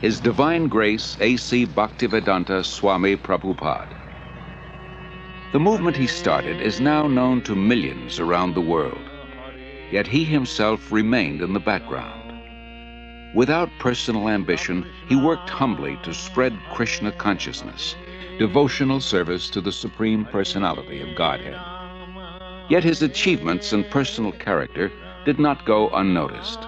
His Divine Grace A.C. Bhaktivedanta Swami Prabhupada. The movement he started is now known to millions around the world, yet he himself remained in the background. Without personal ambition, he worked humbly to spread Krishna consciousness, devotional service to the Supreme Personality of Godhead. Yet his achievements and personal character did not go unnoticed.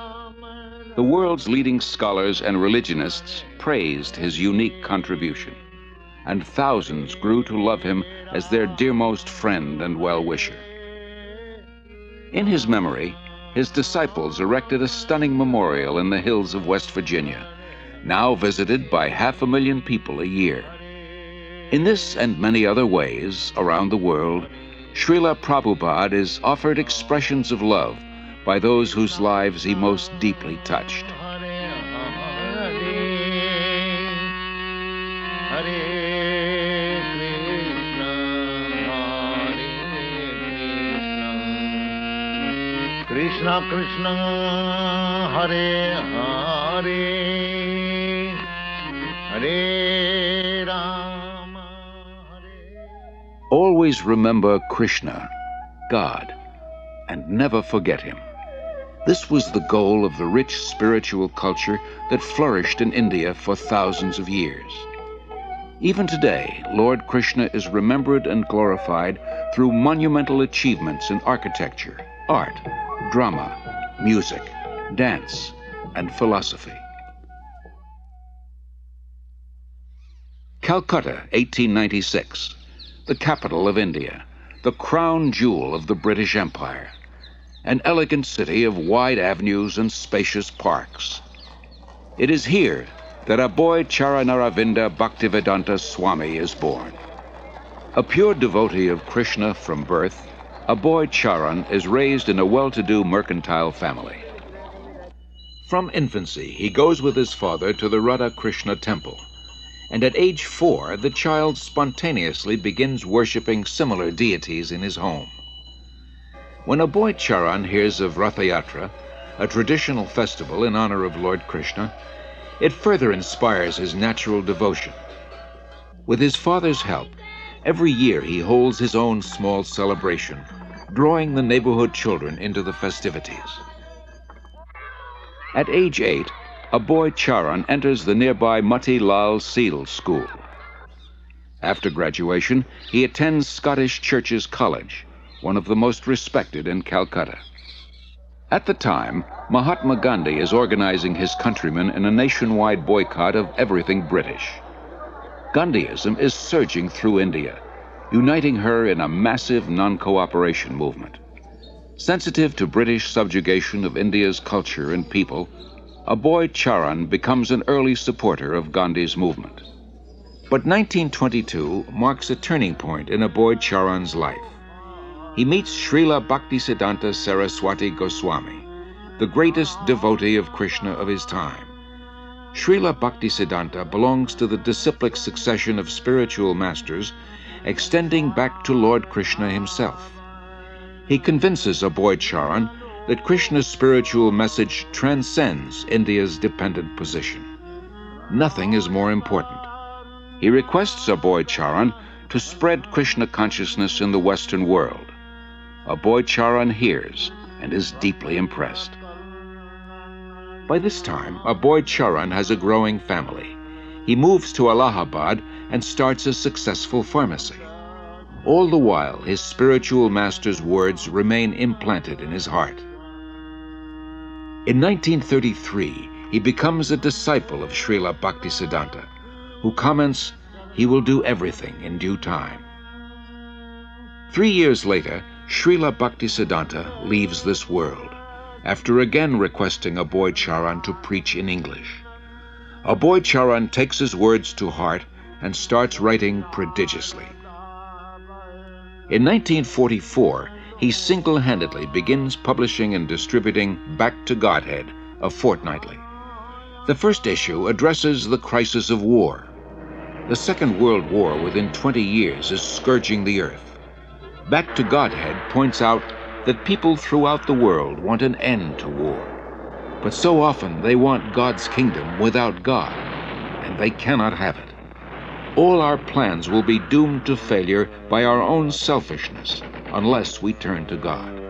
The world's leading scholars and religionists praised his unique contribution, and thousands grew to love him as their dearmost friend and well-wisher. In his memory, his disciples erected a stunning memorial in the hills of West Virginia, now visited by 500,000 people a year. In this and many other ways around the world, Srila Prabhupada is offered expressions of love by those whose lives he most deeply touched. Krishna Krishna Hare Hare Hare Rama Hare. Always remember Krishna, God, and never forget him. This was the goal of the rich spiritual culture that flourished in India for thousands of years. Even today, Lord Krishna is remembered and glorified through monumental achievements in architecture, art, drama, music, dance, and philosophy. Calcutta, 1896, the capital of India, the crown jewel of the British Empire, an elegant city of wide avenues and spacious parks. It is here that Aboy Charanaravinda Bhaktivedanta Swami is born. A pure devotee of Krishna from birth, Aboy Charan is raised in a well-to-do mercantile family. From infancy, he goes with his father to the Radha Krishna temple, and at age 4, the child spontaneously begins worshipping similar deities in his home. When Aboy Charan hears of Ratha Yatra, a traditional festival in honor of Lord Krishna, it further inspires his natural devotion. With his father's help, every year he holds his own small celebration, drawing the neighborhood children into the festivities. At age 8, Aboy Charan enters the nearby Mati Lal Seal School. After graduation, he attends Scottish Churches College, one of the most respected in Calcutta. At the time, Mahatma Gandhi is organizing his countrymen in a nationwide boycott of everything British. Gandhiism is surging through India, uniting her in a massive non-cooperation movement. Sensitive to British subjugation of India's culture and people, Aboy Charan becomes an early supporter of Gandhi's movement. But 1922 marks a turning point in Aboy Charan's life. He meets Srila Bhaktisiddhanta Saraswati Goswami, the greatest devotee of Krishna of his time. Srila Bhaktisiddhanta belongs to the disciplic succession of spiritual masters extending back to Lord Krishna himself. He convinces Aboy Charan that Krishna's spiritual message transcends India's dependent position. Nothing is more important. He requests Aboy Charan to spread Krishna consciousness in the Western world. Aboy Charan hears and is deeply impressed. By this time, Aboy Charan has a growing family. He moves to Allahabad and starts a successful pharmacy. All the while, his spiritual master's words remain implanted in his heart. In 1933, he becomes a disciple of Srila Bhaktisiddhanta, who comments, "He will do everything in due time." 3 years later, Srila Bhaktisiddhanta leaves this world, after again requesting Aboy Charan to preach in English. Aboy Charan takes his words to heart and starts writing prodigiously. In 1944, he single-handedly begins publishing and distributing Back to Godhead, a fortnightly. The first issue addresses the crisis of war. The Second World War within 20 years is scourging the earth. Back to Godhead points out that people throughout the world want an end to war. But so often they want God's kingdom without God, They cannot have it. All our plans will be doomed to failure by our own selfishness unless we turn to God.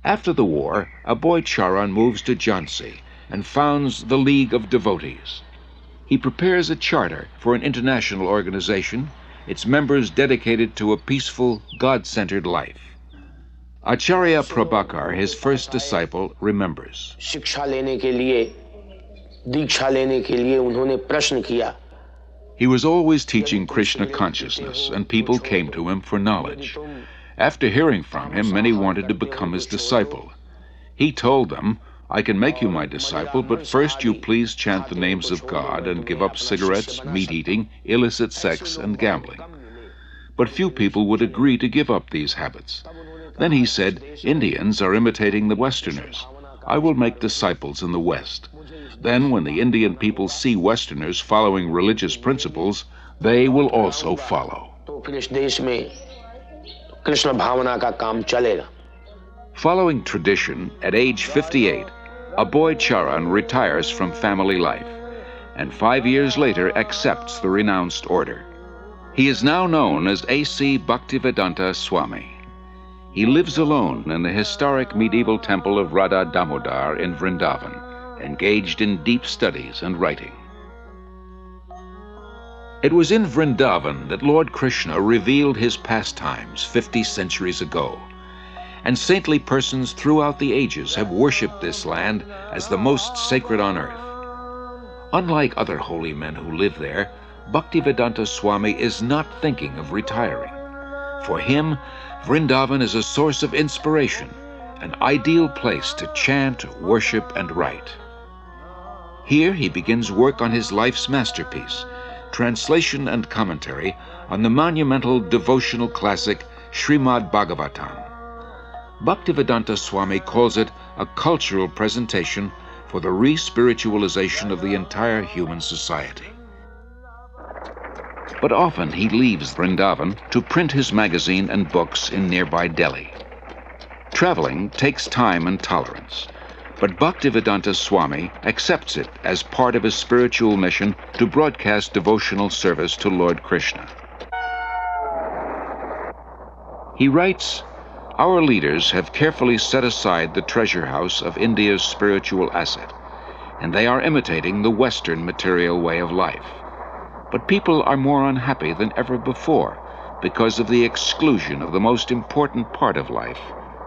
After the war, Aboy Charan moves to Jhansi and founds the League of Devotees. He prepares a charter for an international organization, its members dedicated to a peaceful, God-centered life. Acharya Prabhakar, his first disciple, remembers. शिक्षा लेने के लिए, दीक्षा लेने के लिए उन्होंने प्रश्न किया. He was always teaching Krishna consciousness, and people came to him for knowledge. After hearing from him, many wanted to become his disciple. He told them, "I can make you my disciple, but first you please chant the names of God and give up cigarettes, meat-eating, illicit sex, and gambling." But few people would agree to give up these habits. Then he said, "Indians are imitating the Westerners. I will make disciples in the West. Then when the Indian people see Westerners following religious principles, they will also follow." Following tradition, at age 58, Aboy Charan retires from family life, and 5 years later accepts the renounced order. He is now known as A.C. Bhaktivedanta Swami. He lives alone in the historic medieval temple of Radha Damodar in Vrindavan, engaged in deep studies and writing. It was in Vrindavan that Lord Krishna revealed his pastimes 50 centuries ago, and saintly persons throughout the ages have worshipped this land as the most sacred on earth. Unlike other holy men who live there, Bhaktivedanta Swami is not thinking of retiring. For him, Vrindavan is a source of inspiration, an ideal place to chant, worship, and write. Here he begins work on his life's masterpiece, translation and commentary on the monumental devotional classic Srimad Bhagavatam. Bhaktivedanta Swami calls it a cultural presentation for the re-spiritualization of the entire human society. But often he leaves Vrindavan to print his magazine and books in nearby Delhi. Traveling takes time and tolerance, but Bhaktivedanta Swami accepts it as part of his spiritual mission to broadcast devotional service to Lord Krishna. He writes, "Our leaders have carefully set aside the treasure house of India's spiritual asset, and they are imitating the Western material way of life. But people are more unhappy than ever before because of the exclusion of the most important part of life,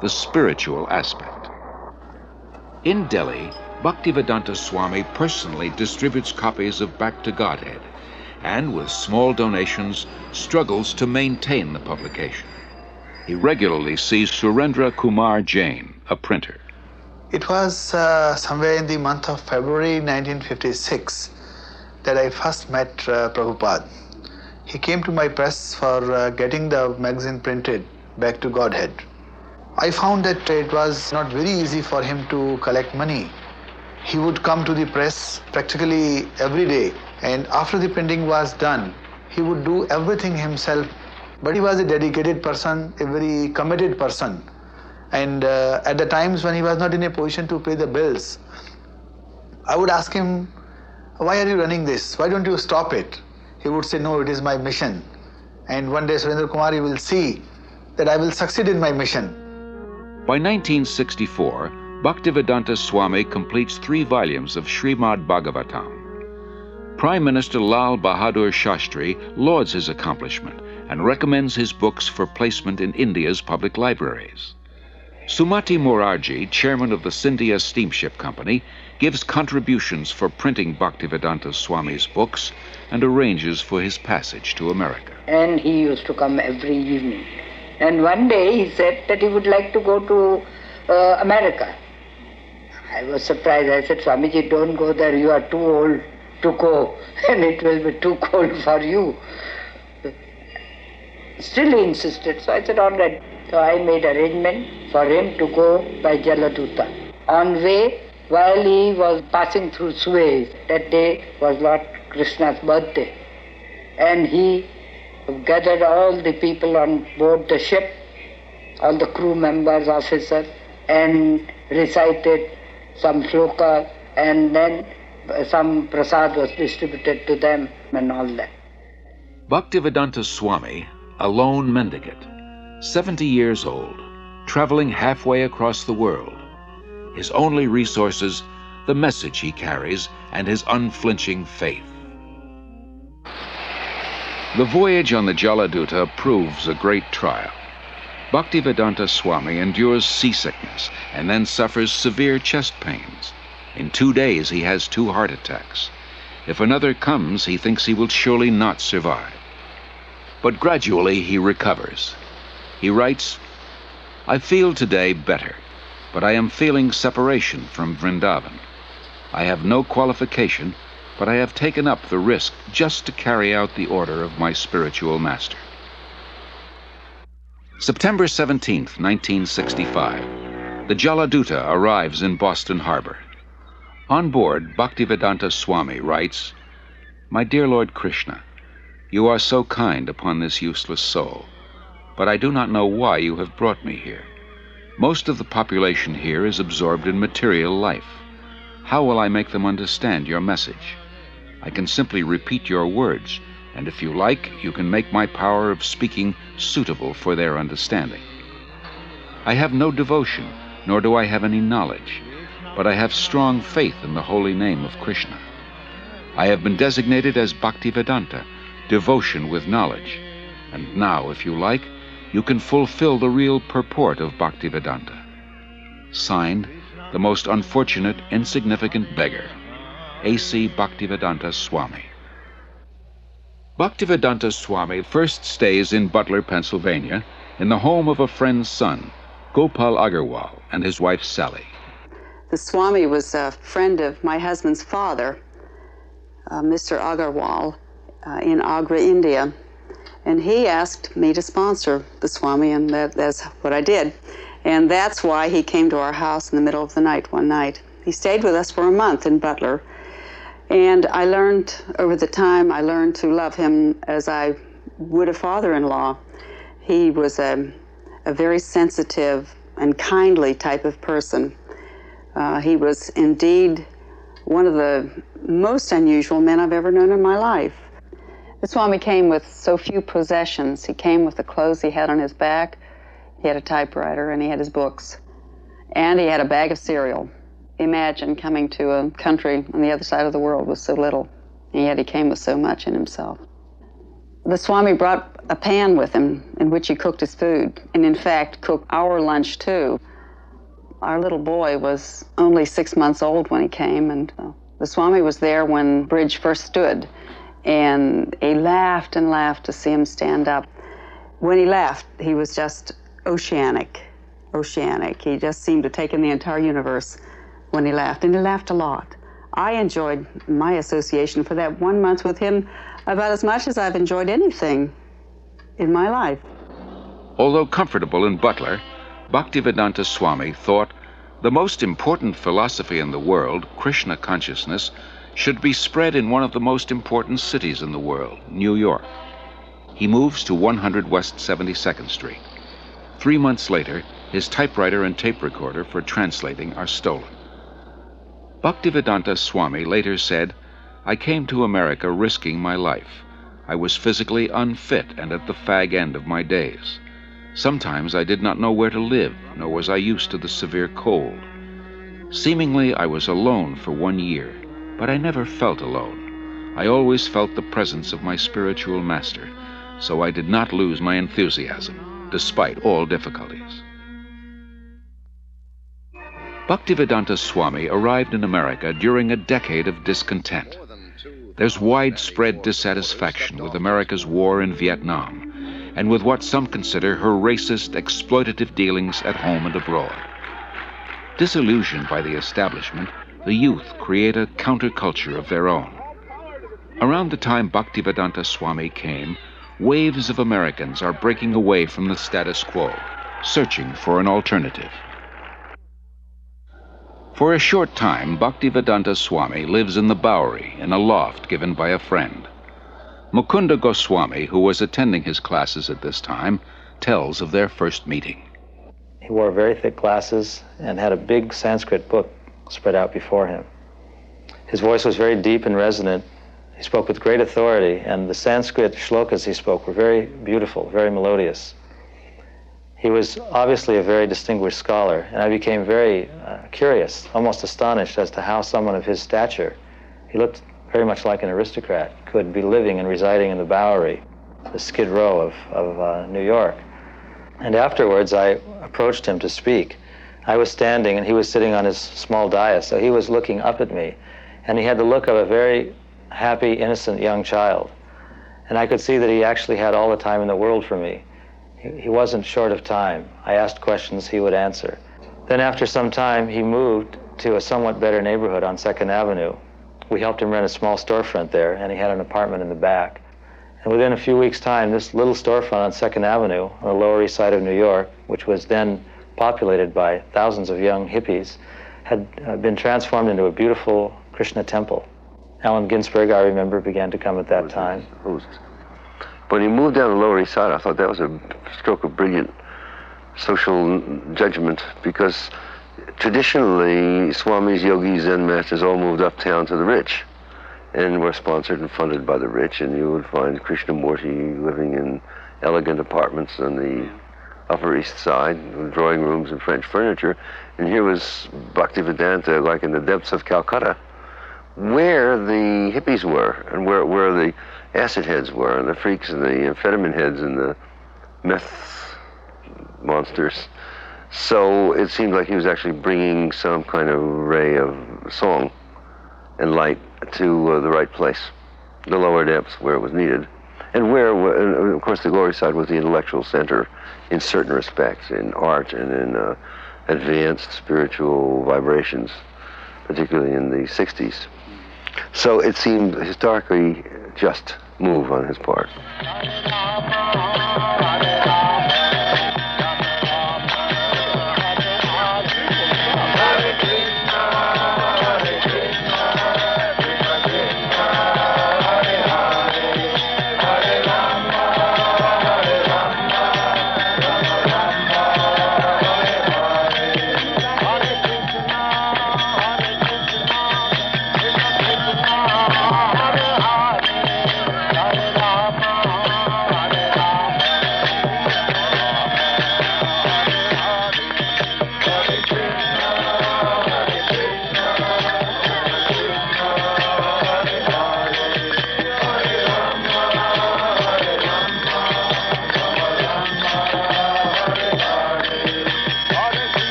the spiritual aspect." In Delhi, Bhaktivedanta Swami personally distributes copies of Back to Godhead, and with small donations, struggles to maintain the publication. He regularly sees Surendra Kumar Jain, a printer. It was somewhere in the month of February 1956 that I first met Prabhupada. He came to my press for getting the magazine printed, Back to Godhead. I found that it was not very easy for him to collect money. He would come to the press practically every day, and after the printing was done, he would do everything himself. But he was a dedicated person, a very committed person. And at the times when he was not in a position to pay the bills, I would ask him, "Why are you running this? Why don't you stop it?" He would say, "No, it is my mission. And one day, Surendra Kumar, you will see that I will succeed in my mission." By 1964, Bhaktivedanta Swami completes 3 volumes of Srimad Bhagavatam. Prime Minister Lal Bahadur Shastri lauds his accomplishment and recommends his books for placement in India's public libraries. Sumati Morarji, chairman of the Scindia Steamship Company, gives contributions for printing Bhaktivedanta Swami's books and arranges for his passage to America. And he used to come every evening. And one day he said that he would like to go to America. I was surprised. I said, "Swamiji, don't go there. You are too old to go, and it will be too cold for you." Still he insisted. So I said, "All right." So I made arrangement for him to go by Jaladuta. On way, while he was passing through Suez, that day was Lord Krishna's birthday, and he gathered all the people on board the ship, all the crew members, officers, and recited some shloka, and then some prasad was distributed to them and all that. Bhaktivedanta Swami, a lone mendicant, 70 years old, traveling halfway across the world. His only resources, the message he carries and his unflinching faith. The voyage on the Jaladuta proves a great trial. Bhaktivedanta Swami endures seasickness and then suffers severe chest pains. In 2 days, he has 2 heart attacks. If another comes, he thinks he will surely not survive. But gradually, he recovers. He writes, "I feel today better, but I am feeling separation from Vrindavan. I have no qualification, but I have taken up the risk just to carry out the order of my spiritual master." September 17th, 1965. The Jaladuta arrives in Boston Harbor. On board, Bhaktivedanta Swami writes, "My dear Lord Krishna, you are so kind upon this useless soul, but I do not know why you have brought me here. Most of the population here is absorbed in material life. How will I make them understand your message? I can simply repeat your words, and if you like, you can make my power of speaking suitable for their understanding. I have no devotion, nor do I have any knowledge, but I have strong faith in the holy name of Krishna. I have been designated as Bhaktivedanta, devotion with knowledge, and now, if you like, you can fulfill the real purport of Bhaktivedanta. Signed, the most unfortunate, insignificant beggar, A.C. Bhaktivedanta Swami." Bhaktivedanta Swami first stays in Butler, Pennsylvania, in the home of a friend's son, Gopal Agarwal, and his wife Sally. The Swami was a friend of my husband's father, Mr. Agarwal, in Agra, India. And he asked me to sponsor the Swami, and that's what I did. And that's why he came to our house in the middle of the night one night. He stayed with us for a month in Butler. And I learned, over the time, I learned to love him as I would a father-in-law. He was a very sensitive and kindly type of person. He was indeed one of the most unusual men I've ever known in my life. The Swami came with so few possessions. He came with the clothes he had on his back. He had a typewriter, and he had his books. And he had a bag of cereal. Imagine coming to a country on the other side of the world with so little, and yet he came with so much in himself. The Swami brought a pan with him in which he cooked his food, and in fact cooked our lunch too. Our little boy was only 6 months old when he came, and the Swami was there when Bridge first stood, and he laughed and laughed to see him stand up. When he laughed, he was just oceanic. He just seemed to take in the entire universe when he laughed, and he laughed a lot. I enjoyed my association for that 1 month with him about as much as I've enjoyed anything in my life. Although comfortable in Butler, Bhaktivedanta Swami thought the most important philosophy in the world, Krishna consciousness, should be spread in one of the most important cities in the world, New York. He moves to 100 West 72nd Street. 3 months later, his typewriter and tape recorder for translating are stolen. Bhaktivedanta Swami later said, "I came to America risking my life. I was physically unfit and at the fag end of my days. Sometimes I did not know where to live, nor was I used to the severe cold. Seemingly I was alone for 1 year, but I never felt alone. I always felt the presence of my spiritual master, so I did not lose my enthusiasm, despite all difficulties." Bhaktivedanta Swami arrived in America during a decade of discontent. There's widespread dissatisfaction with America's war in Vietnam and with what some consider her racist, exploitative dealings at home and abroad. Disillusioned by the establishment, the youth create a counterculture of their own. Around the time Bhaktivedanta Swami came, waves of Americans are breaking away from the status quo, searching for an alternative. For a short time, Bhaktivedanta Swami lives in the Bowery in a loft given by a friend. Mukunda Goswami, who was attending his classes at this time, tells of their first meeting. He wore very thick glasses and had a big Sanskrit book spread out before him. His voice was very deep and resonant. He spoke with great authority, and the Sanskrit shlokas he spoke were very beautiful, very melodious. He was obviously a very distinguished scholar, and I became very curious, almost astonished as to how someone of his stature, he looked very much like an aristocrat, could be living and residing in the Bowery, the Skid Row of New York. And afterwards, I approached him to speak. I was standing, and he was sitting on his small dais, so he was looking up at me, and he had the look of a very happy, innocent young child. And I could see that he actually had all the time in the world for me. He wasn't short of time. I asked questions, he would answer. Then after some time, he moved to a somewhat better neighborhood on 2nd Avenue. We helped him rent a small storefront there, and he had an apartment in the back. And within a few weeks' time, this little storefront on 2nd Avenue, on the Lower East Side of New York, which was then populated by thousands of young hippies, had been transformed into a beautiful Krishna temple. Allen Ginsberg, I remember, began to come at that time. When he moved down the Lower East Side, I thought that was a stroke of brilliant social judgment, because traditionally, Swamis, yogis, Zen masters all moved uptown to the rich and were sponsored and funded by the rich, and you would find Krishnamurti living in elegant apartments on the Upper East Side with drawing rooms and French furniture, and here was Bhaktivedanta like in the depths of Calcutta, where the hippies were and where the acid heads were and the freaks and the amphetamine heads and the meth monsters. So it seemed like he was actually bringing some kind of ray of song and light to the right place, the lower depths where it was needed, and where, of course, the Lower East Side was the intellectual center in certain respects, in art and in advanced spiritual vibrations, particularly in the 60s. So it seemed a historically just move on his part.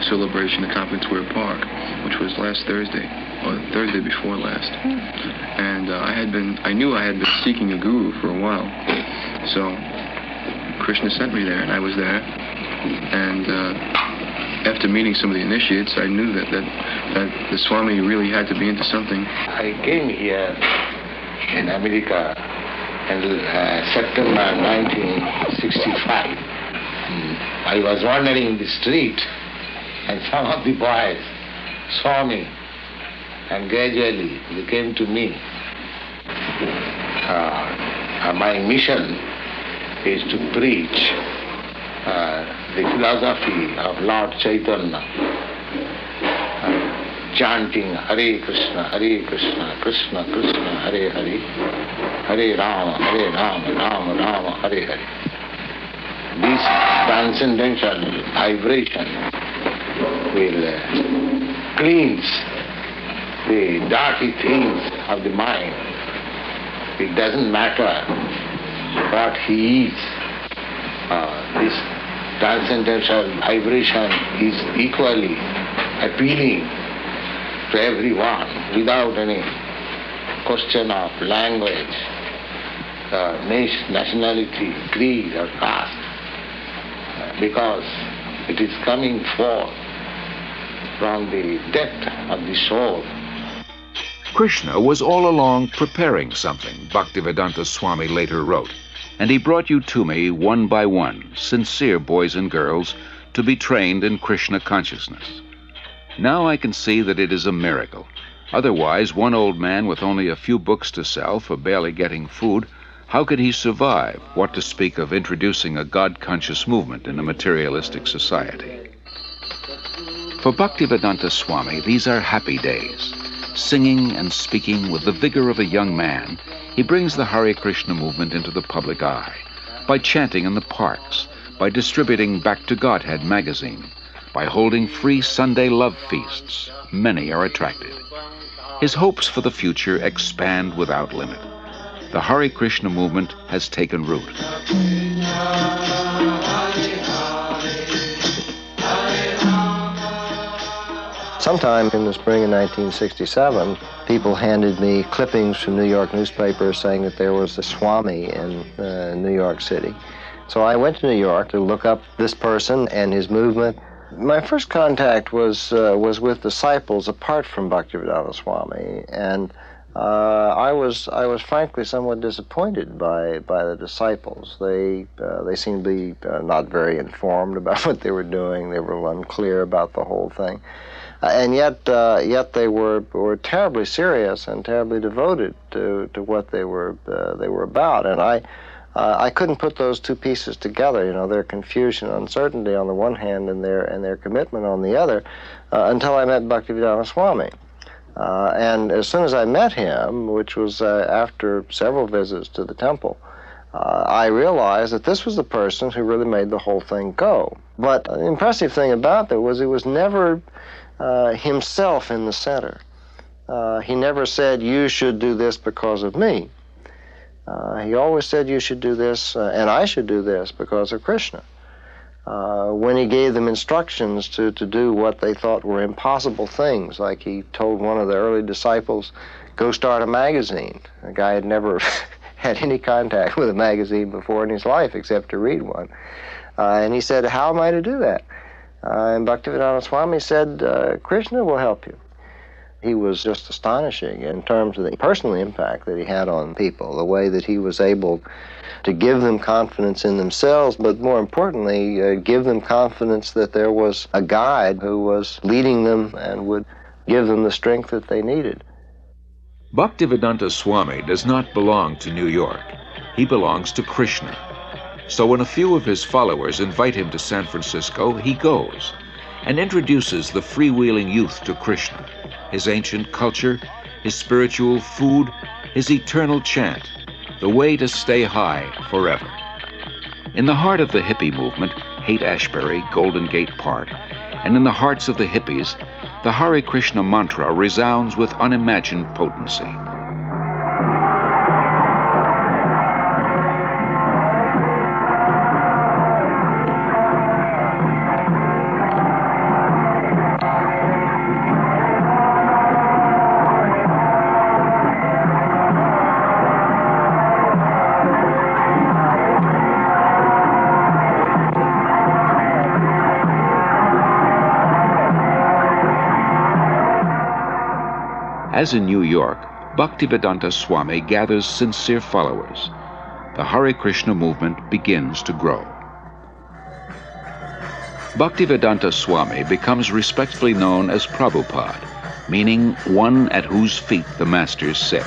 Celebration at Tompkins Square Park, which was last Thursday, or Thursday before last. And I knew I had been seeking a guru for a while. So Krishna sent me there, and I was there. And after meeting some of the initiates, I knew that the Swami really had to be into something. I came here in America in September 1965. I was wandering in the street, and some of the boys saw me, and gradually they came to me. My mission is to preach the philosophy of Lord Chaitanya, chanting Hare Krishna, Krishna Krishna, Hare Hare, Hare Rama, Rama Rama, Hare Hare. This transcendental vibration will cleanse the dirty things of the mind. It doesn't matter what he is. This transcendental vibration is equally appealing to everyone without any question of language, nationality, creed or caste, because it is coming forth from the depth of the soul. Krishna was all along preparing something, Bhaktivedanta Swami later wrote, and he brought you to me one by one, sincere boys and girls, to be trained in Krishna consciousness. Now I can see that it is a miracle. Otherwise, one old man with only a few books to sell for barely getting food, how could he survive? What to speak of introducing a God-conscious movement in a materialistic society? For Bhaktivedanta Swami, these are happy days. Singing and speaking with the vigor of a young man, he brings the Hare Krishna movement into the public eye by chanting in the parks, by distributing Back to Godhead magazine, by holding free Sunday love feasts. Many are attracted. His hopes for the future expand without limit. The Hare Krishna movement has taken root. Sometime in the spring of 1967, people handed me clippings from New York newspapers saying that there was a Swami in New York City. So I went to New York to look up this person and his movement. My first contact was with disciples apart from Bhaktivedanta Swami, and I was frankly somewhat disappointed by the disciples. They seemed to be not very informed about what they were doing. They were unclear about the whole thing. And yet they were terribly serious and terribly devoted to what they were about. And I couldn't put those two pieces together. You know, their confusion, uncertainty on the one hand, and their commitment on the other, until I met Bhaktivedanta Swami. And as soon as I met him, which was after several visits to the temple, I realized that this was the person who really made the whole thing go. But the impressive thing about that was he was never himself in the center. He never said, you should do this because of me. He always said, you should do this and I should do this because of Krishna. When he gave them instructions to do what they thought were impossible things, like he told one of the early disciples, go start a magazine. The guy had never had any contact with a magazine before in his life except to read one. And he said, how am I to do that? And Bhaktivedanta Swami said, Krishna will help you. He was just astonishing in terms of the personal impact that he had on people, the way that he was able to give them confidence in themselves, but more importantly, give them confidence that there was a guide who was leading them and would give them the strength that they needed. Bhaktivedanta Swami does not belong to New York. He belongs to Krishna. So when a few of his followers invite him to San Francisco, he goes and introduces the freewheeling youth to Krishna, his ancient culture, his spiritual food, his eternal chant, the way to stay high forever. In the heart of the hippie movement, Haight-Ashbury, Golden Gate Park, and in the hearts of the hippies, the Hare Krishna mantra resounds with unimagined potency. As in New York, Bhaktivedanta Swami gathers sincere followers. The Hare Krishna movement begins to grow. Bhaktivedanta Swami becomes respectfully known as Prabhupada, meaning one at whose feet the masters sit.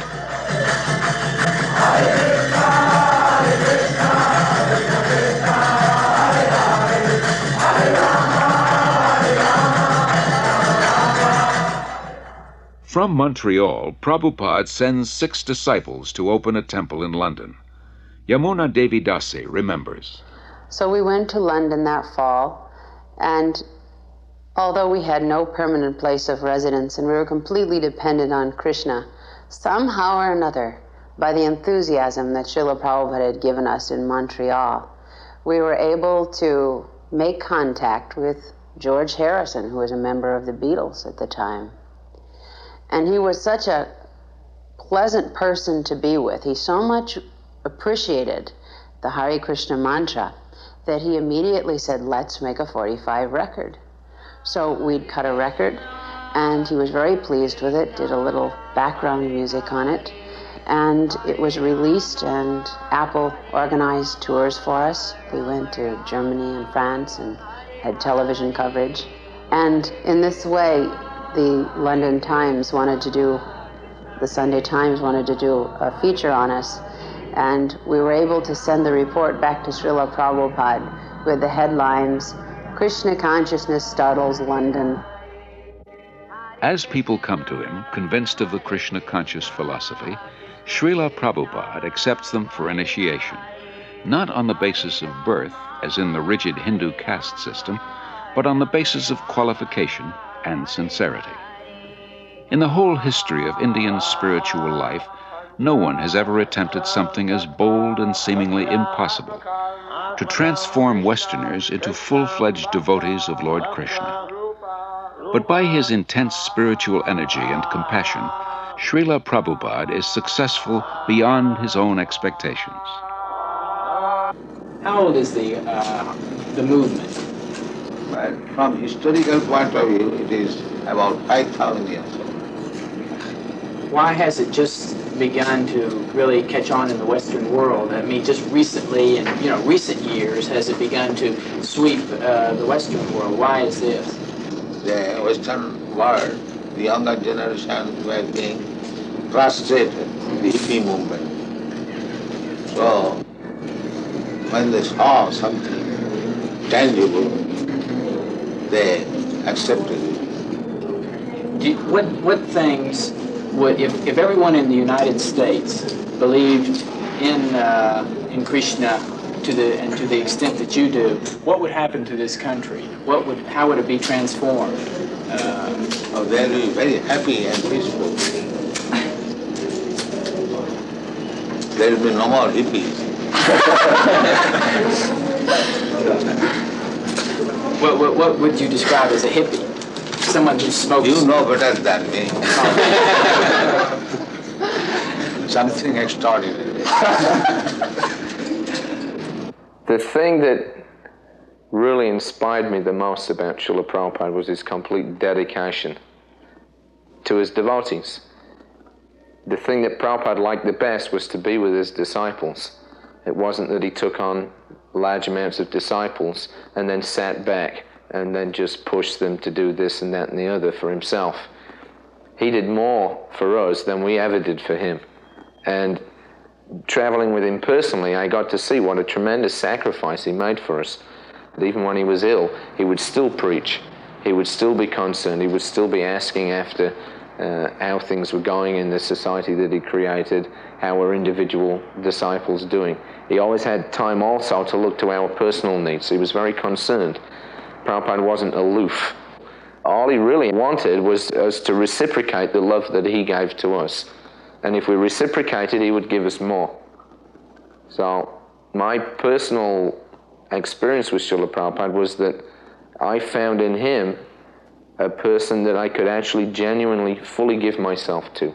From Montreal, Prabhupada sends 6 disciples to open a temple in London. Yamuna Devi Dasi remembers. So we went to London that fall, and although we had no permanent place of residence and we were completely dependent on Krishna, somehow or another, by the enthusiasm that Srila Prabhupada had given us in Montreal, we were able to make contact with George Harrison, who was a member of the Beatles at the time. And he was such a pleasant person to be with. He so much appreciated the Hare Krishna mantra that he immediately said, let's make a 45 record. So we'd cut a record, and he was very pleased with it, did a little background music on it, and it was released, and Apple organized tours for us. We went to Germany and France and had television coverage. And in this way, the London Times wanted to do, the Sunday Times wanted to do a feature on us, and we were able to send the report back to Srila Prabhupada with the headlines, "Krishna Consciousness Startles London." As people come to him, convinced of the Krishna conscious philosophy, Srila Prabhupada accepts them for initiation, not on the basis of birth, as in the rigid Hindu caste system, but on the basis of qualification and sincerity. In the whole history of Indian spiritual life, no one has ever attempted something as bold and seemingly impossible, to transform Westerners into full-fledged devotees of Lord Krishna. But by his intense spiritual energy and compassion, Srila Prabhupada is successful beyond his own expectations. How old is the movement? But from historical point of view, it is about 5,000 years old. Why has it just begun to really catch on in the Western world? I mean, just recently, in recent years, has it begun to sweep the Western world? Why is this? The Western world, the younger generation were being frustrated with the hippie movement. So, when they saw something tangible, they accepted it. What things would, if everyone in the United States believed in Krishna to the extent that you do, what would happen to this country? How would it be transformed? They'll be very happy and peaceful. There will be no more hippies. What would you describe as a hippie? Someone who smokes. You know better than me. Something extraordinary. The thing that really inspired me the most about Srila Prabhupada was his complete dedication to his devotees. The thing that Prabhupada liked the best was to be with his disciples. It wasn't that he took on large amounts of disciples and then sat back and then just pushed them to do this and that and the other for himself. He did more for us than we ever did for him. And traveling with him personally, I got to see what a tremendous sacrifice he made for us. Even when he was ill, he would still preach. He would still be concerned. He would still be asking after how things were going in the society that he created, how were individual disciples doing. He always had time also to look to our personal needs. He was very concerned. Prabhupada wasn't aloof. All he really wanted was us to reciprocate the love that he gave to us. And if we reciprocated, he would give us more. So my personal experience with Srila Prabhupada was that I found in him a person that I could actually genuinely, fully give myself to.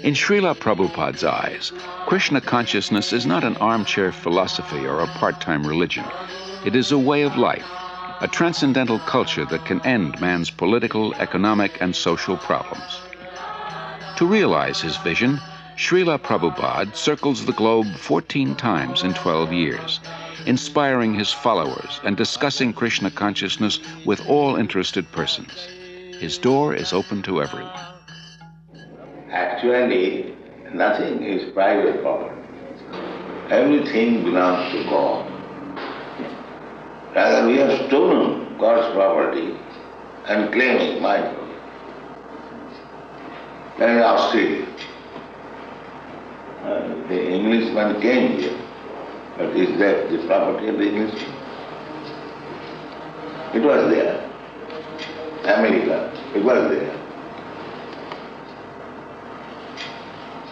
In Srila Prabhupada's eyes, Krishna consciousness is not an armchair philosophy or a part-time religion. It is a way of life, a transcendental culture that can end man's political, economic, and social problems. To realize his vision, Srila Prabhupada circles the globe 14 times in 12 years, inspiring his followers and discussing Krishna consciousness with all interested persons. His door is open to everyone. Actually, nothing is private property. Everything belongs to God. Rather, we have stolen God's property and claiming my property. Then in Australia, the Englishman came here, but is that the property of the Englishman? It was there. America, it was there.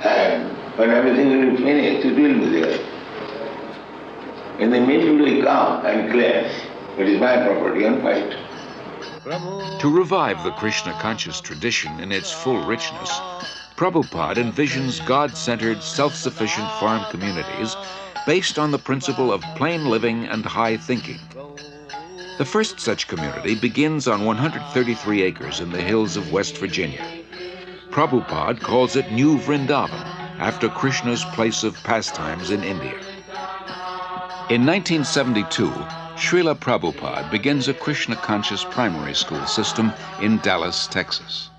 And when everything will be finished, it will be there. In the middle we come and claim, it is my property and fight. To revive the Krishna conscious tradition in its full richness, Prabhupada envisions God-centered, self-sufficient farm communities based on the principle of plain living and high thinking. The first such community begins on 133 acres in the hills of West Virginia. Prabhupada calls it New Vrindavan, after Krishna's place of pastimes in India. In 1972, Srila Prabhupada begins a Krishna-conscious primary school system in Dallas, Texas.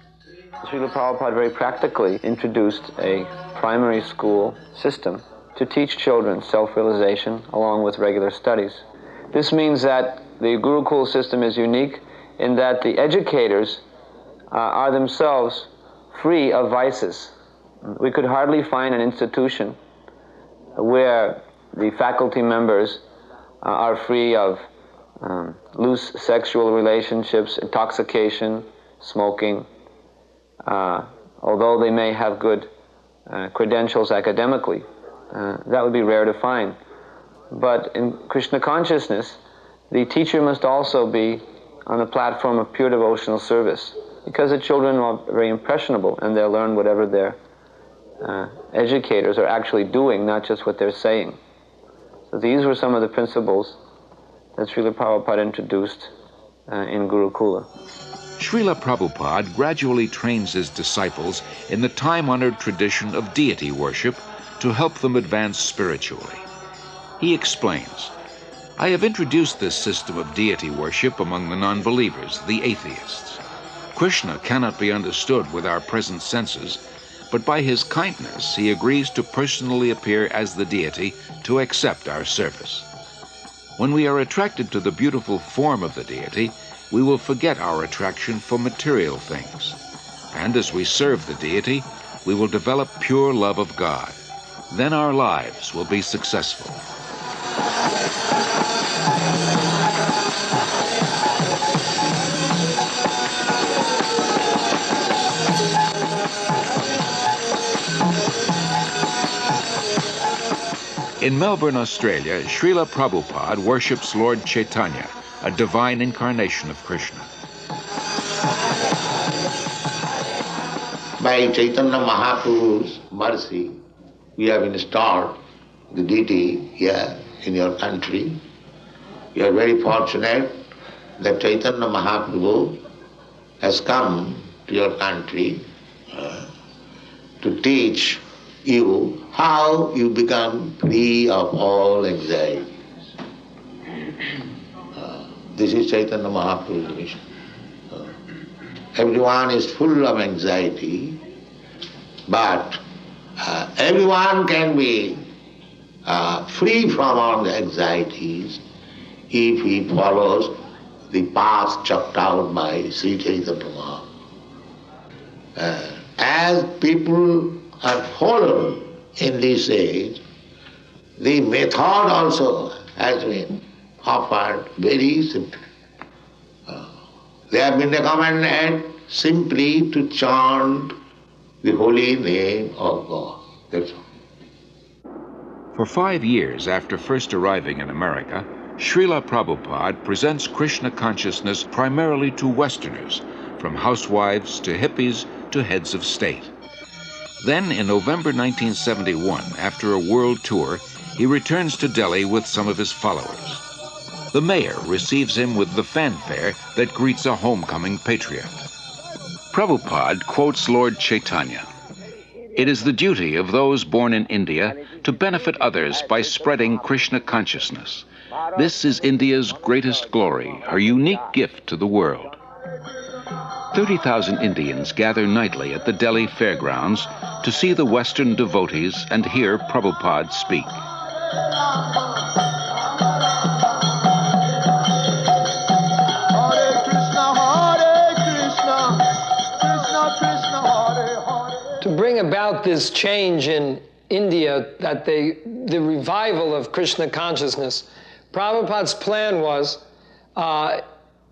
Srila Prabhupada very practically introduced a primary school system to teach children self-realization along with regular studies. This means that the Gurukul system is unique in that the educators are themselves free of vices. We could hardly find an institution where the faculty members are free of loose sexual relationships, intoxication, smoking, although they may have good credentials academically. That would be rare to find. But in Krishna consciousness, the teacher must also be on a platform of pure devotional service, because the children are very impressionable and they'll learn whatever their educators are actually doing, not just what they're saying. So these were some of the principles that Srila Prabhupada introduced in Gurukula. Srila Prabhupada gradually trains his disciples in the time-honored tradition of deity worship to help them advance spiritually. He explains, "I have introduced this system of deity worship among the non-believers, the atheists. Krishna cannot be understood with our present senses, but by his kindness he agrees to personally appear as the deity to accept our service. When we are attracted to the beautiful form of the deity, we will forget our attraction for material things. And as we serve the deity, we will develop pure love of God. Then our lives will be successful." In Melbourne, Australia, Srila Prabhupada worships Lord Chaitanya, a divine incarnation of Krishna. By Chaitanya Mahaprabhu's mercy, we have installed the deity here in your country. You are very fortunate that Chaitanya Mahaprabhu has come to your country to teach you how you become free of all anxiety. This is Chaitanya Mahaprabhu's mission. Everyone is full of anxiety, but everyone can be free from all the anxieties if he follows the path chalked out by Sri Chaitanya Mahaprabhu. As people are followed in this age, the method also has been offered very simply. They have been recommended simply to chant the holy name of God. That's all. For 5 years after first arriving in America, Srila Prabhupada presents Krishna consciousness primarily to Westerners, from housewives to hippies to heads of state. Then, in November 1971, after a world tour, he returns to Delhi with some of his followers. The mayor receives him with the fanfare that greets a homecoming patriot. Prabhupada quotes Lord Chaitanya. "It is the duty of those born in India to benefit others by spreading Krishna consciousness. This is India's greatest glory, her unique gift to the world." 30,000 Indians gather nightly at the Delhi fairgrounds to see the Western devotees and hear Prabhupada speak. To bring about this change in India, that the revival of Krishna consciousness, Prabhupada's plan was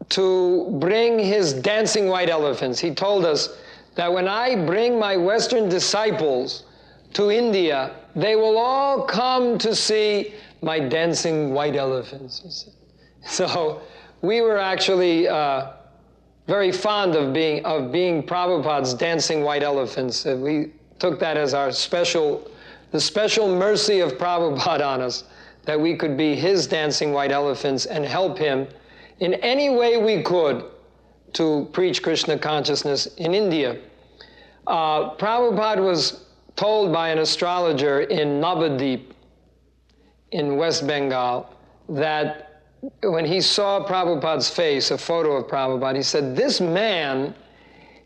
to bring his dancing white elephants. He told us that when I bring my Western disciples to India, they will all come to see my dancing white elephants, he said. So we were actually very fond of being Prabhupada's dancing white elephants. We took that as the special mercy of Prabhupada on us, that we could be his dancing white elephants and help him in any way we could to preach Krishna consciousness in India. Prabhupada was told by an astrologer in Navadip in West Bengal that when he saw Prabhupada's face, a photo of Prabhupada, he said, this man,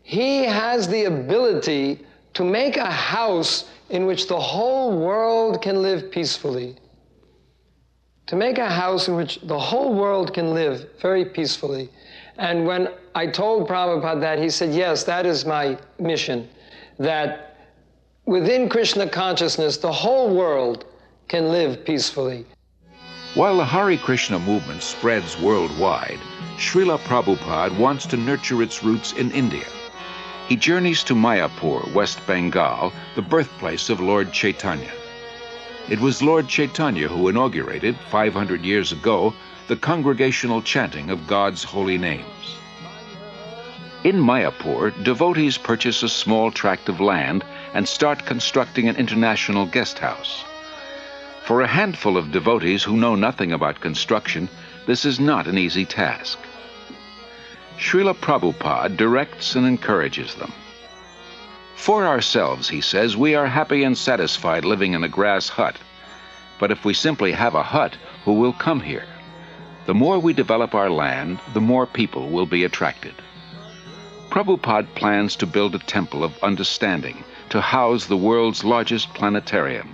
he has the ability to make a house in which the whole world can live peacefully. To make a house in which the whole world can live very peacefully. And when I told Prabhupada that, he said, yes, that is my mission, that within Krishna consciousness, the whole world can live peacefully. While the Hare Krishna movement spreads worldwide, Srila Prabhupada wants to nurture its roots in India. He journeys to Mayapur, West Bengal, the birthplace of Lord Chaitanya. It was Lord Chaitanya who inaugurated, 500 years ago, the congregational chanting of God's holy names. In Mayapur, devotees purchase a small tract of land and start constructing an international guest house. For a handful of devotees who know nothing about construction, this is not an easy task. Srila Prabhupada directs and encourages them. For ourselves, he says, we are happy and satisfied living in a grass hut. But if we simply have a hut, who will come here? The more we develop our land, the more people will be attracted. Prabhupada plans to build a temple of understanding to house the world's largest planetarium,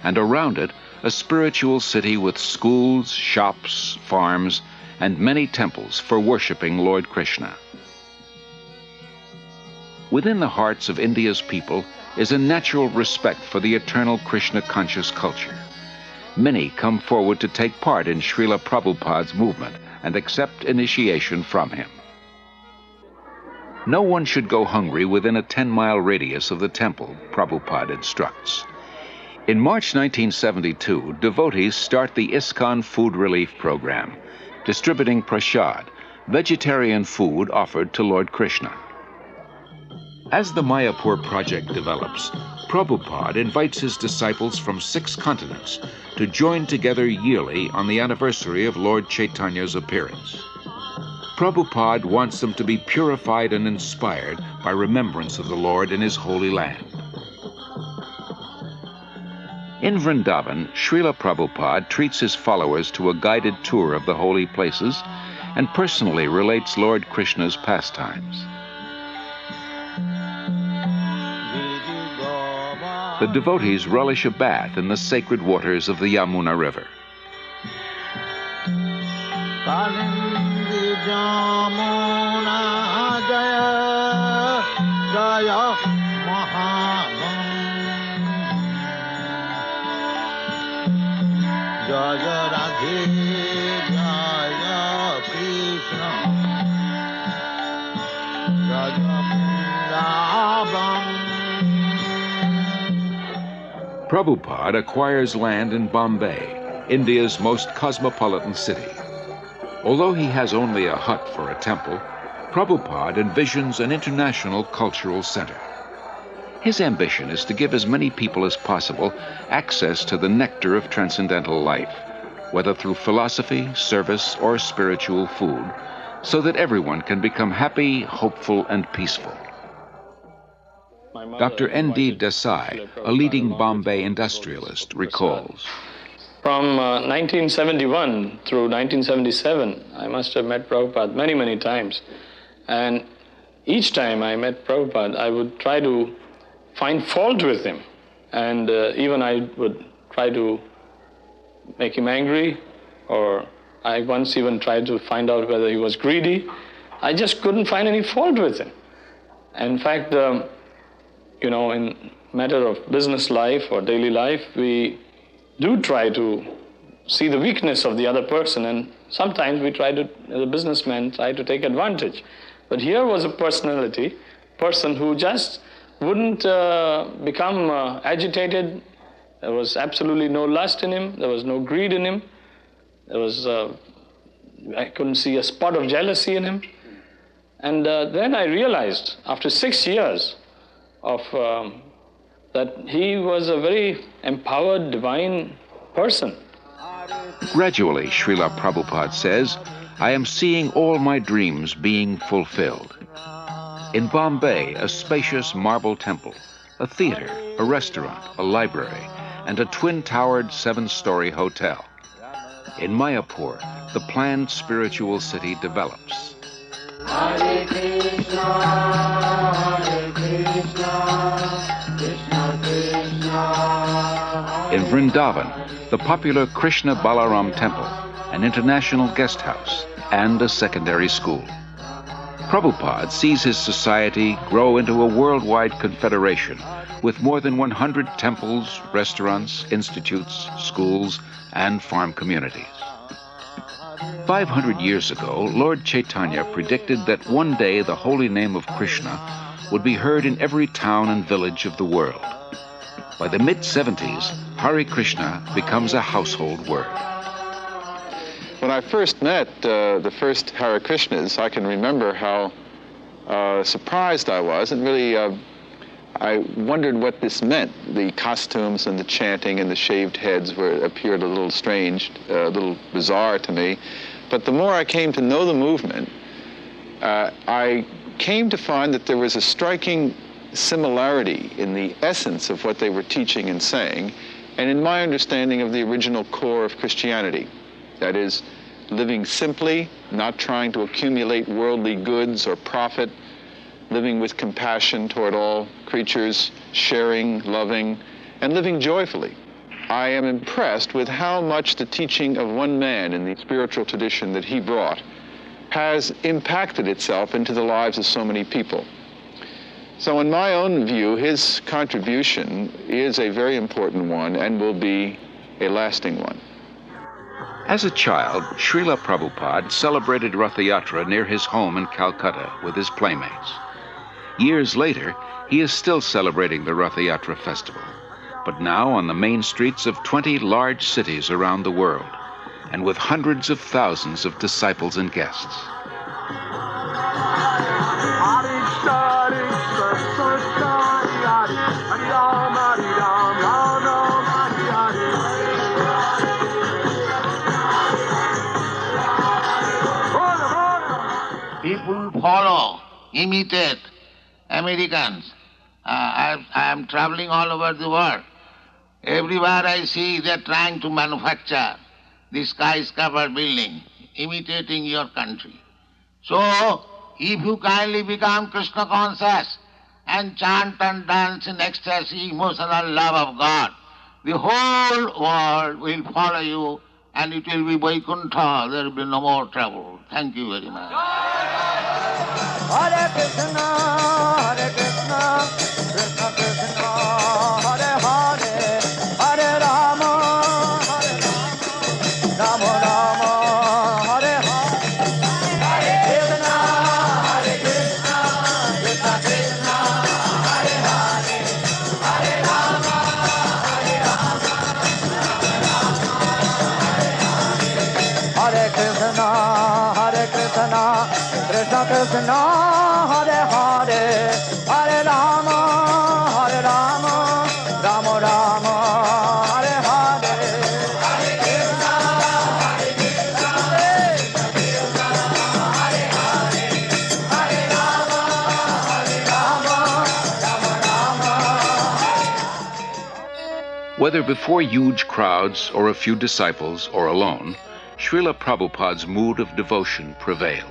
and around it, a spiritual city with schools, shops, farms, and many temples for worshiping Lord Krishna. Within the hearts of India's people is a natural respect for the eternal Krishna-conscious culture. Many come forward to take part in Srila Prabhupada's movement and accept initiation from him. No one should go hungry within a 10-mile radius of the temple, Prabhupada instructs. In March 1972, devotees start the ISKCON Food Relief Program, distributing prasad, vegetarian food offered to Lord Krishna. As the Mayapur project develops, Prabhupada invites his disciples from 6 continents to join together yearly on the anniversary of Lord Chaitanya's appearance. Prabhupada wants them to be purified and inspired by remembrance of the Lord in his holy land. In Vrindavan, Srila Prabhupada treats his followers to a guided tour of the holy places and personally relates Lord Krishna's pastimes. The devotees relish a bath in the sacred waters of the Yamuna River. Prabhupada acquires land in Bombay, India's most cosmopolitan city. Although he has only a hut for a temple, Prabhupada envisions an international cultural center. His ambition is to give as many people as possible access to the nectar of transcendental life, whether through philosophy, service, or spiritual food, so that everyone can become happy, hopeful, and peaceful. Dr. N.D. Desai, a leading Bombay industrialist, recalls. From 1971 through 1977, I must have met Prabhupada many, many times. And each time I met Prabhupada, I would try to find fault with him. And even I would try to make him angry, or I once even tried to find out whether he was greedy. I just couldn't find any fault with him. In fact, you know, in matter of business life or daily life, we do try to see the weakness of the other person, and sometimes we try to, as a businessman, try to take advantage. But here was a person who just wouldn't become agitated. There was absolutely no lust in him. There was no greed in him. There was, I couldn't see a spot of jealousy in him. And then I realized, after 6 years, that he was a very empowered, divine person. Gradually, Srila Prabhupada says, I am seeing all my dreams being fulfilled. In Bombay, a spacious marble temple, a theater, a restaurant, a library, and a twin-towered 7-story hotel. In Mayapur, the planned spiritual city develops. Hare Krishna, Krishna Krishna. In Vrindavan, the popular Krishna Balaram Temple, an international guest house, and a secondary school. Prabhupada sees his society grow into a worldwide confederation with more than 100 temples, restaurants, institutes, schools, and farm communities. 500 years ago, Lord Chaitanya predicted that one day the holy name of Krishna would be heard in every town and village of the world. By the mid-70s, Hare Krishna becomes a household word. When I first met the first Hare Krishnas, I can remember how surprised I was, and really I wondered what this meant. The costumes and the chanting and the shaved heads appeared a little strange, a little bizarre to me. But the more I came to know the movement, I came to find that there was a striking similarity in the essence of what they were teaching and saying, and in my understanding of the original core of Christianity. That is, living simply, not trying to accumulate worldly goods or profit, living with compassion toward all creatures, sharing, loving, and living joyfully. I am impressed with how much the teaching of one man in the spiritual tradition that he brought has impacted itself into the lives of so many people. So in my own view, his contribution is a very important one and will be a lasting one. As a child, Srila Prabhupada celebrated Ratha Yatra near his home in Calcutta with his playmates. Years later, he is still celebrating the Ratha Yatra festival, but now on the main streets of 20 large cities around the world, and with hundreds of thousands of disciples and guests. People follow, imitate Americans. I am traveling all over the world. Everywhere I see they're trying to manufacture the skyscraper building, imitating your country. So, if you kindly become Krishna conscious and chant and dance in ecstasy, emotional love of God, the whole world will follow you and it will be Vaikuntha. There will be no more trouble. Thank you very much. Hare Krishna, Krishna Krishna, Hare Hare, Hare Rama, Rama Rama, Hare Hare, Hare Krishna, Krishna Krishna, Hare Hare, Hare Rama, Hare Krishna, Krishna Krishna, Hare Hare, Hare Rama, Rama Rama, Hare Hare, Hare Krishna, Krishna Krishna, Hare Hare, Hare Rama, Rama. Whether before huge crowds or a few disciples or alone, Srila Prabhupada's mood of devotion prevails.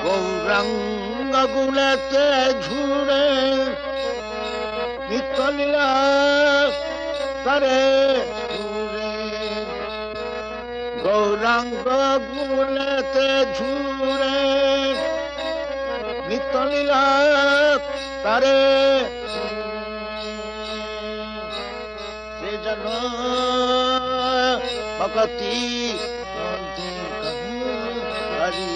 Gauranga gulate jhure Nitya tare jhure Gauranga gulate jhure Nitya tare Se jana bhakti hari.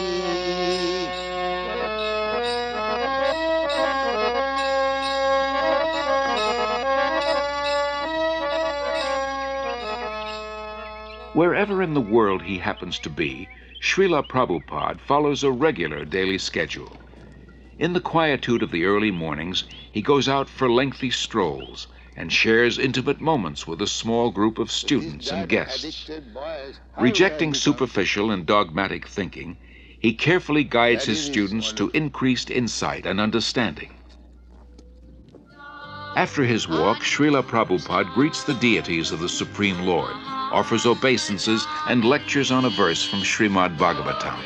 Wherever in the world he happens to be, Srila Prabhupada follows a regular daily schedule. In the quietude of the early mornings, he goes out for lengthy strolls and shares intimate moments with a small group of students and guests. Rejecting superficial and dogmatic thinking, he carefully guides his students to increased insight and understanding. After his walk, Srila Prabhupada greets the deities of the Supreme Lord, offers obeisances, and lectures on a verse from Srimad Bhagavatam.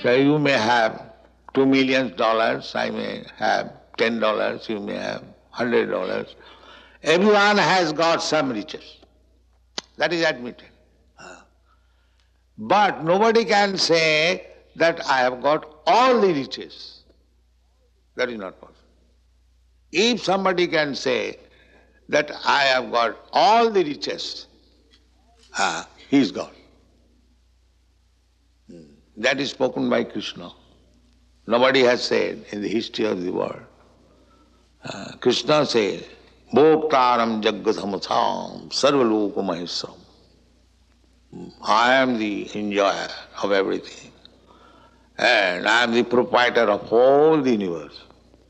So you may have $2 million, I may have $10, you may have $100. Everyone has got some riches. That is admitted. But nobody can say that I have got all the riches. That is not possible. If somebody can say that I have got all the riches, he is God. That is spoken by Krishna. Nobody has said in the history of the world. Krishna says, Bhoktaram Jaggadhamatham Sarvaloka Maheswaram. I am the enjoyer of everything. And I am the proprietor of all the universe.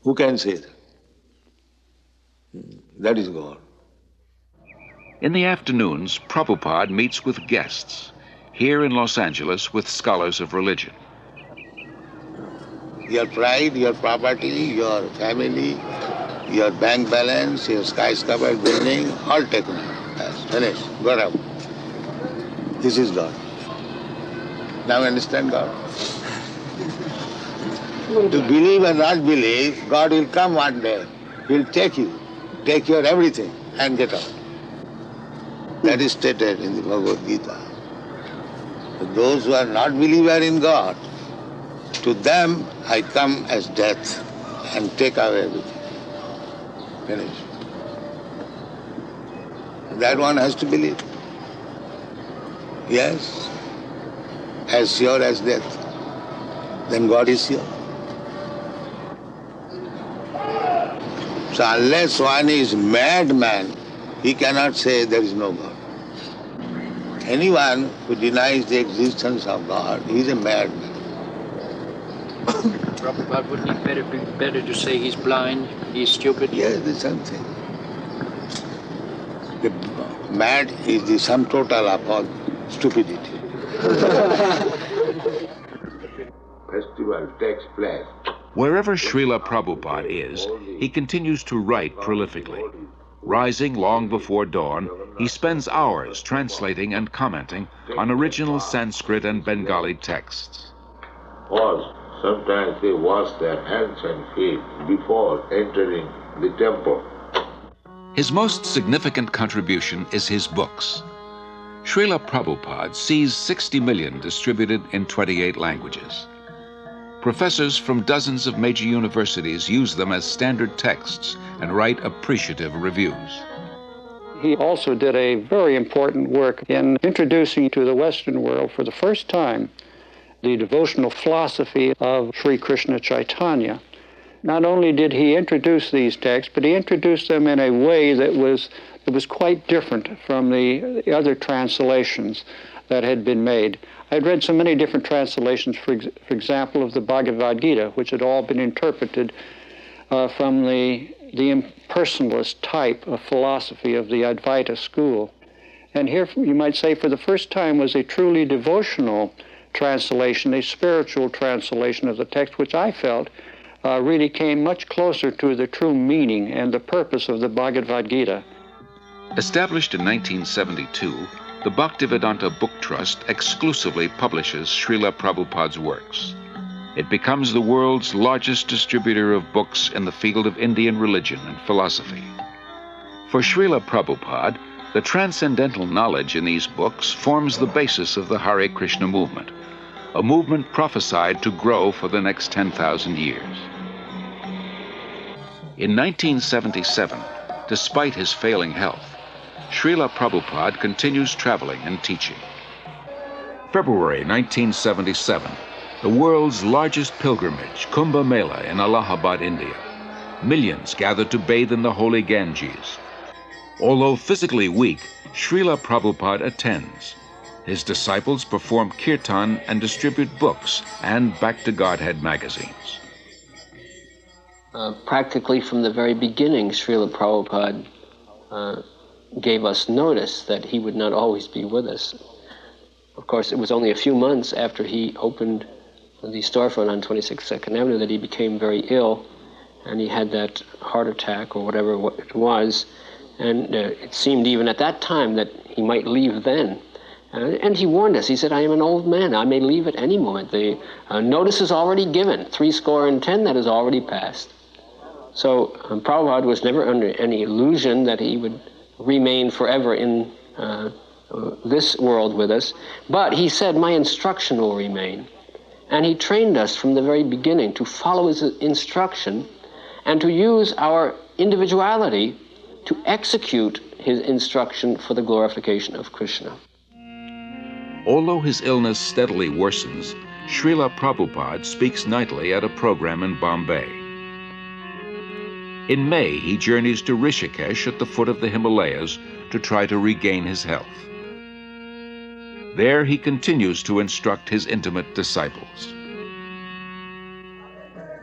Who can say that? That is God. In the afternoons, Prabhupada meets with guests, here in Los Angeles with scholars of religion. Your pride, your property, your family, your bank balance, your skyscraper building, all taken out. That's finished. Got out. This is God. Now understand God? To believe or not believe, God will come one day. He'll take you, take your everything and get out. That is stated in the Bhagavad Gita. Those who are not believer in God, to them I come as death and take away everything. Finish. That one has to believe. Yes, as sure as death. Then God is sure. So unless one is madman, he cannot say there is no God. Anyone who denies the existence of God, he is a madman. Prabhupada, wouldn't it be better to say he's blind, he's stupid? Yes, the same thing. The mad is the sum total of all stupidity. Festival takes place. Wherever Srila Prabhupada is, he continues to write prolifically. Rising long before dawn, he spends hours translating and commenting on original Sanskrit and Bengali texts. Or sometimes they wash their hands and feet before entering the temple. His most significant contribution is his books. Srila Prabhupada sees 60 million distributed in 28 languages. Professors from dozens of major universities use them as standard texts and write appreciative reviews. He also did a very important work in introducing to the Western world for the first time the devotional philosophy of Sri Krishna Chaitanya. Not only did he introduce these texts, but he introduced them in a way that was quite different from the other translations that had been made. I'd read so many different translations, for example, of the Bhagavad Gita, which had all been interpreted from the impersonalist type of philosophy of the Advaita school. And here, you might say, for the first time was a truly devotional translation, a spiritual translation of the text, which I felt really came much closer to the true meaning and the purpose of the Bhagavad Gita. Established in 1972, the Bhaktivedanta Book Trust exclusively publishes Srila Prabhupada's works. It becomes the world's largest distributor of books in the field of Indian religion and philosophy. For Srila Prabhupada, The transcendental knowledge in these books forms the basis of the Hare Krishna movement, a movement prophesied to grow for the next 10,000 years. In 1977, despite his failing health, Srila Prabhupada continues traveling and teaching. February 1977, the world's largest pilgrimage, Kumbh Mela in Allahabad, India. Millions gathered to bathe in the holy Ganges. Although physically weak, Srila Prabhupada attends. His disciples perform kirtan and distribute books and Back to Godhead magazines. Practically from the very beginning, Srila Prabhupada gave us notice that he would not always be with us. Of course, it was only a few months after he opened the storefront on 26th 2nd Avenue that he became very ill, and he had that heart attack or whatever it was, and it seemed even at that time that he might leave then. And he warned us. He said, I am an old man. I may leave at any moment. The notice is already given. 70 that has already passed. So Prabhupada was never under any illusion that he would remain forever in this world with us. But he said, my instruction will remain. And he trained us from the very beginning to follow his instruction and to use our individuality to execute his instruction for the glorification of Krishna. Although his illness steadily worsens, Srila Prabhupada speaks nightly at a program in Bombay. In May, he journeys to Rishikesh at the foot of the Himalayas to try to regain his health. There, he continues to instruct his intimate disciples.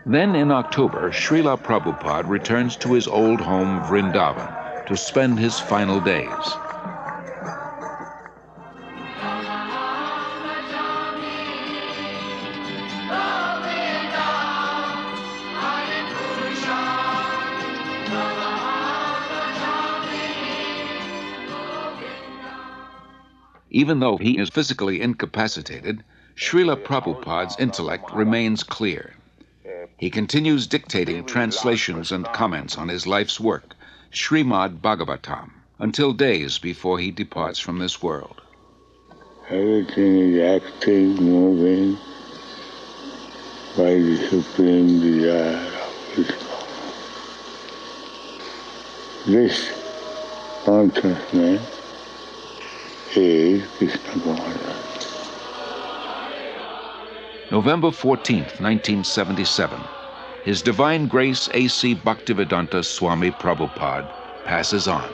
Then in October, Srila Prabhupada returns to his old home, Vrindavan, to spend his final days. Even though he is physically incapacitated, Srila Prabhupada's intellect remains clear. He continues dictating translations and comments on his life's work, Srimad Bhagavatam, until days before he departs from this world. Everything is active, moving by the supreme desire of Krishna. This consciousness is Krishna consciousness. November 14th, 1977, His Divine Grace A.C. Bhaktivedanta Swami Prabhupada passes on.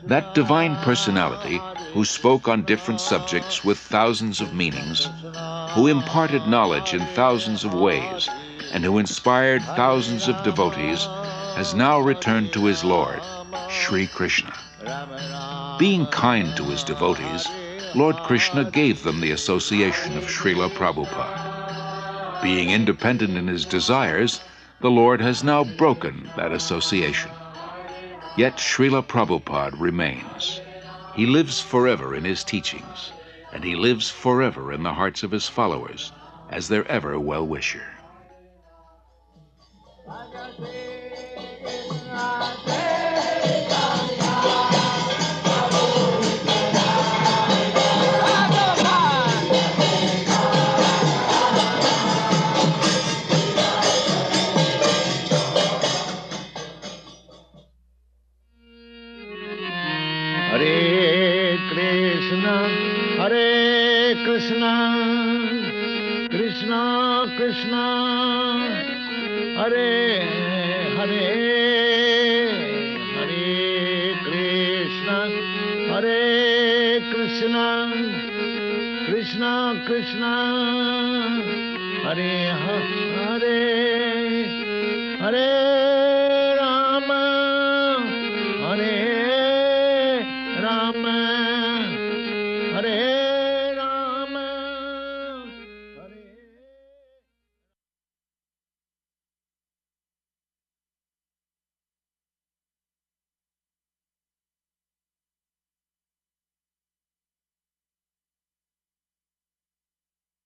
That divine personality who spoke on different subjects with thousands of meanings, who imparted knowledge in thousands of ways, and who inspired thousands of devotees, has now returned to his Lord, Sri Krishna. Being kind to his devotees, Lord Krishna gave them the association of Srila Prabhupada. Being independent in his desires, the Lord has now broken that association. Yet Srila Prabhupada remains. He lives forever in his teachings, and he lives forever in the hearts of his followers as their ever well-wisher. Hare Krishna, Krishna Krishna, Hare Hare, Hare Krishna, Hare Krishna, Krishna Krishna, Hare Hare, Hare